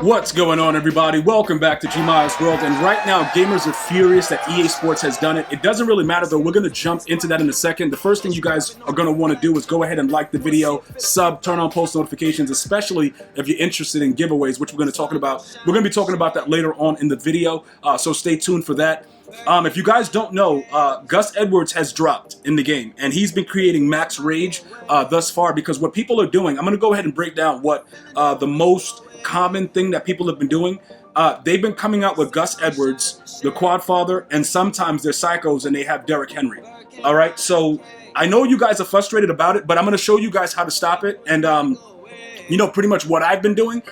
What's going on, everybody? Welcome back to GmiasWorld, and right now gamers are furious that EA Sports has done it. It doesn't really matter though, we're going to jump into that in a second. The first thing you guys are going to want to do is go ahead and like the video, sub, turn on post notifications, especially if you're interested in giveaways, which we're going to be talking about. We're going to be talking about that later on in the video, so stay tuned for that. If you guys don't know, Gus Edwards has dropped in the game, and he's been creating max rage thus far, because what people are doing, I'm going to go ahead and break down what the most common thing that people have been doing. They've been coming out with Gus Edwards, the Quad Father, and sometimes they're psychos and they have Derrick Henry. All right, so I know you guys are frustrated about it, but I'm going to show you guys how to stop it, and you know, pretty much what I've been doing.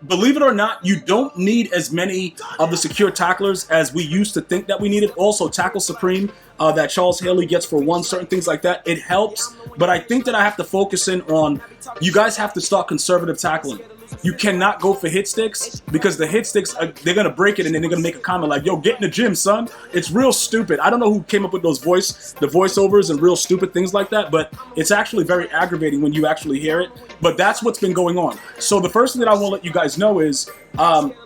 Believe it or not, you don't need as many of the secure tacklers as we used to think that we needed. Also, Tackle Supreme that Charles Haley gets for one, certain things like that, it helps. But I think that I have to focus in on, you guys have to start conservative tackling. You cannot go for hit sticks, because the hit sticks, they're going to break it and then they're going to make a comment like, yo, get in the gym, son. It's real stupid. I don't know who came up with those the voiceovers and real stupid things like that, but it's actually very aggravating when you actually hear it. But that's what's been going on. So the first thing that I want to let you guys know is,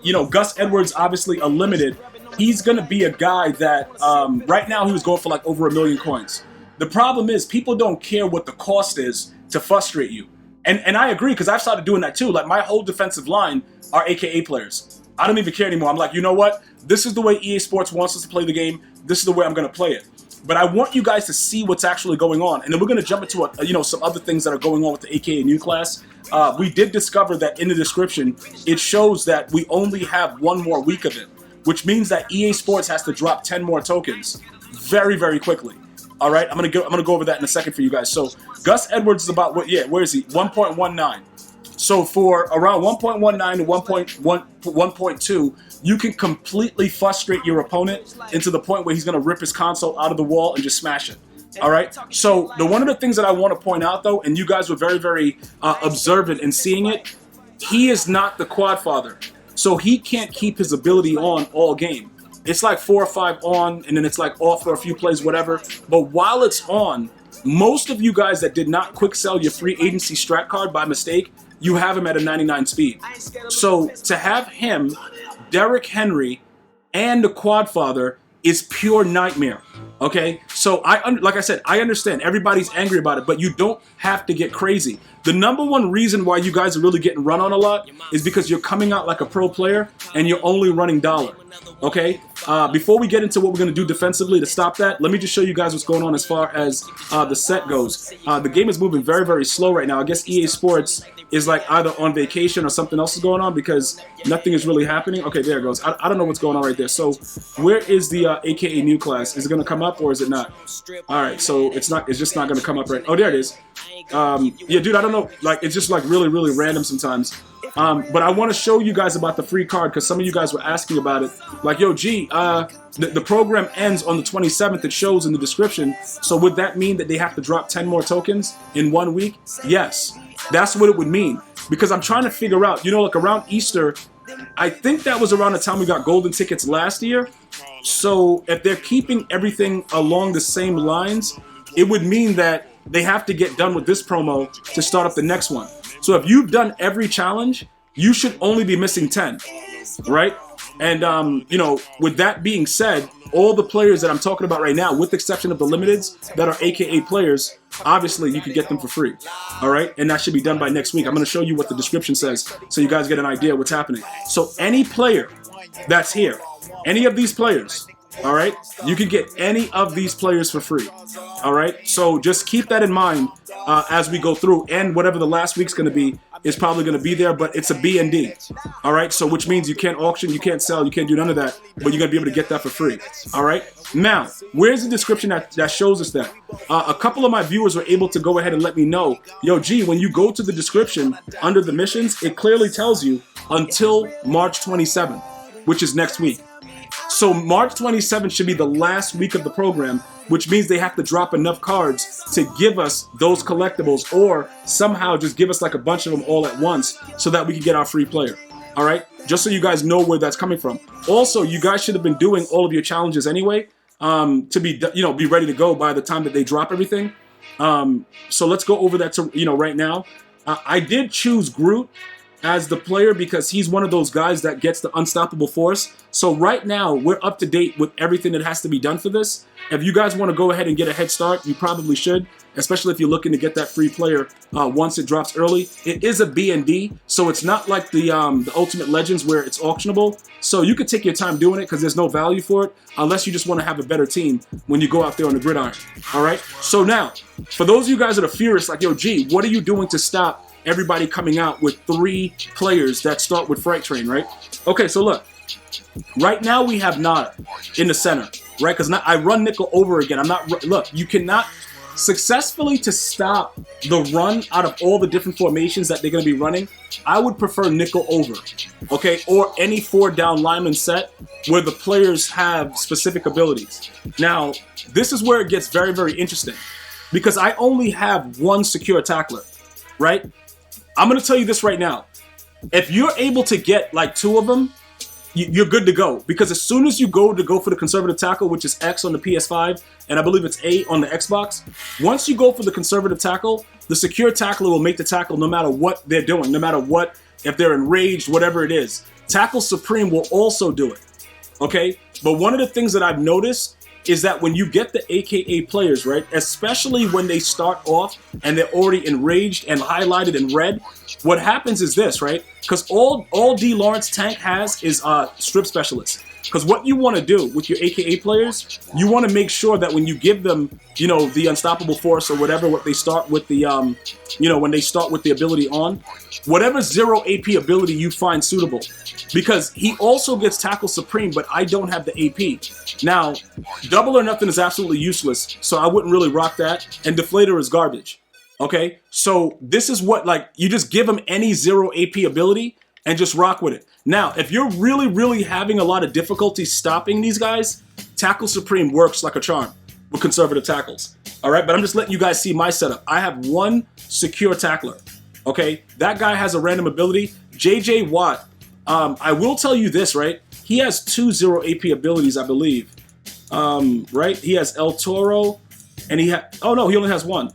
you know, Gus Edwards, obviously a limited. He's going to be a guy that right now he was going for like over 1 million coins. The problem is people don't care what the cost is to frustrate you. And I agree, because I've started doing that too. Like, my whole defensive line are AKA players. I don't even care anymore. I'm like, you know what? This is the way EA Sports wants us to play the game. This is the way I'm going to play it. But I want you guys to see what's actually going on. And then we're going to jump into, you know, some other things that are going on with the AKA new class. We did discover that in the description, it shows that we only have 1 more week of it, which means that EA Sports has to drop 10 more tokens very, very quickly. All right, I'm gonna go over that in a second for you guys. So Gus Edwards is about what? Yeah, where is he? 1.19. So for around 1.19 to 1.2, you can completely frustrate your opponent into the point where he's gonna rip his console out of the wall and just smash it. All right. So one of the things that I want to point out though, and you guys were very, very observant in seeing it, he is not the Quad Father, so he can't keep his ability on all game. It's like 4 or 5 on, and then it's like off for a few plays, whatever. But while it's on, most of you guys that did not quick sell your free agency strat card by mistake, you have him at a 99 speed. So to have him, Derrick Henry, and the Quad Father is pure nightmare. Okay, so like I said, I understand everybody's angry about it, but you don't have to get crazy. The number one reason why you guys are really getting run on a lot is because you're coming out like a pro player and you're only running dollar. Okay, before we get into what we're going to do defensively to stop that, let me just show you guys what's going on as far as the set goes. The game is moving very, very slow right now. I guess EA Sports is like either on vacation or something else is going on, because nothing is really happening. Okay, there it goes. I don't know what's going on right there. So where is the AKA new class? Is it going to come up or is it not? All right, so it's just not going to come up right. Oh, there it is. Yeah, dude, I don't know. Like, it's just like really, really random sometimes. But I want to show you guys about the free card, because some of you guys were asking about it. Like, yo, G, the program ends on the 27th. It shows in the description. So would that mean that they have to drop 10 more tokens in 1 week? Yes, that's what it would mean. Because I'm trying to figure out, you know, like around Easter, I think that was around the time we got golden tickets last year. So if they're keeping everything along the same lines, it would mean that they have to get done with this promo to start up the next one. So if you've done every challenge, you should only be missing 10, right? And, you know, with that being said, all the players that I'm talking about right now, with the exception of the limiteds that are AKA players, obviously you can get them for free, all right? And that should be done by next week. I'm going to show you what the description says so you guys get an idea of what's happening. So any player that's here, any of these players, all right, you can get any of these players for free, all right? So just keep that in mind as we go through, and whatever the last week's going to be is probably going to be there, but it's a B&D, all right? So which means you can't auction, you can't sell, you can't do none of that, but you're going to be able to get that for free, all right? Now, where's the description that shows us that? A couple of my viewers were able to go ahead and let me know, yo, G, when you go to the description under the missions, it clearly tells you until March 27th, which is next week. So March 27th should be the last week of the program, which means they have to drop enough cards to give us those collectibles, or somehow just give us like a bunch of them all at once so that we can get our free player. All right? Just so you guys know where that's coming from. Also, you guys should have been doing all of your challenges anyway to be, you know, be ready to go by the time that they drop everything. So let's go over that to, you know, right now. I did choose Groot as the player because he's one of those guys that gets the unstoppable force. So right now, we're up to date with everything that has to be done for this. If you guys want to go ahead and get a head start, you probably should, especially if you're looking to get that free player once it drops early. It is a B&D, so it's not like the Ultimate Legends where it's auctionable. So you could take your time doing it because there's no value for it unless you just want to have a better team when you go out there on the gridiron. All right? So now, for those of you guys that are furious, like, yo, G, what are you doing to stop everybody coming out with 3 players that start with Fright Train, right? Okay, so look. Right now we have Nada in the center, right? Because I run nickel over again. Look, you cannot successfully to stop the run out of all the different formations that they're going to be running. I would prefer nickel over, okay? Or any 4-down lineman set where the players have specific abilities. Now, this is where it gets very, very interesting because I only have 1 secure tackler, right? I'm going to tell you this right now. If you're able to get like 2 of them, you're good to go. Because as soon as you go for the conservative tackle, which is X on the PS5, and I believe it's A on the Xbox, once you go for the conservative tackle, the secure tackler will make the tackle no matter what they're doing, no matter what, if they're enraged, whatever it is. Tackle Supreme will also do it, okay? But one of the things that I've noticed is that when you get the AKA players, right, especially when they start off and they're already enraged and highlighted in red, what happens is this, right? Because all D. Lawrence Tank has is strip specialists. Because what you want to do with your AKA players, you want to make sure that when you give them, you know, the unstoppable force or whatever, what they start with the, you know, when they start with the ability on, whatever 0 AP ability you find suitable. Because he also gets Tackle Supreme, but I don't have the AP. Now, double or nothing is absolutely useless, so I wouldn't really rock that. And Deflator is garbage. Okay? So this is what, like, you just give him any 0 AP ability and just rock with it. Now, if you're really, really having a lot of difficulty stopping these guys, Tackle Supreme works like a charm with conservative tackles. All right? But I'm just letting you guys see my setup. I have 1 secure tackler. Okay? That guy has a random ability. JJ Watt. I will tell you this, right? He has 2 0 AP abilities, I believe. Right? He has El Toro, and oh no, he only has 1.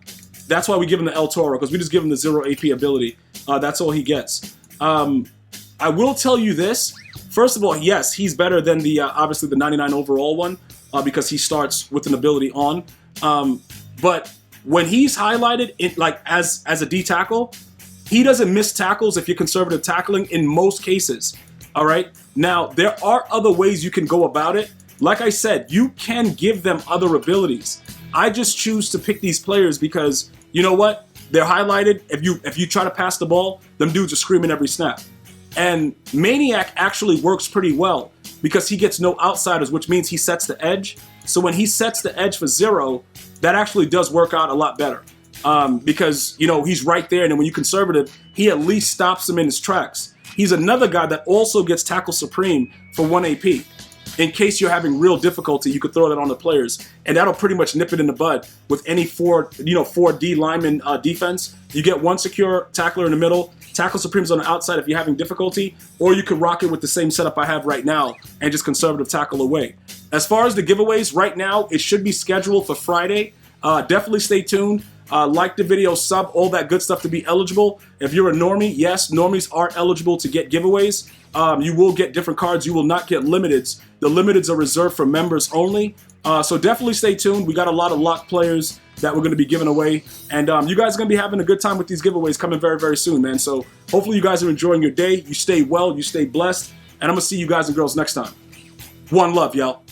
That's why we give him the El Toro, because we just give him the 0 AP ability. That's all he gets. I will tell you this. First of all, yes, he's better than the obviously the 99 overall one, because he starts with an ability on. But when he's highlighted in, like as a D tackle, he doesn't miss tackles if you're conservative tackling in most cases, all right? Now, there are other ways you can go about it. Like I said, you can give them other abilities. I just choose to pick these players because, you know what? They're highlighted. If you try to pass the ball, them dudes are screaming every snap. And Maniac actually works pretty well because he gets no outsiders, which means he sets the edge. So when he sets the edge for 0, that actually does work out a lot better. Because, you know, he's right there, and then when you conservative, he at least stops him in his tracks. He's another guy that also gets Tackle Supreme for 1 AP. In case you're having real difficulty, you could throw that on the players, and that'll pretty much nip it in the bud with any 4D lineman defense. You get 1 secure tackler in the middle, Tackle Supreme's on the outside if you're having difficulty, or you could rock it with the same setup I have right now and just conservative tackle away. As far as the giveaways, right now, it should be scheduled for Friday. Definitely stay tuned. Like the video, sub, all that good stuff to be eligible. If you're a normie, yes, normies are eligible to get giveaways. You will get different cards. You will not get limiteds. The limiteds are reserved for members only. So definitely stay tuned. We got a lot of locked players that we're going to be giving away. And you guys are going to be having a good time with these giveaways coming very, very soon, man. So hopefully you guys are enjoying your day. You stay well. You stay blessed. And I'm going to see you guys and girls next time. One love, y'all.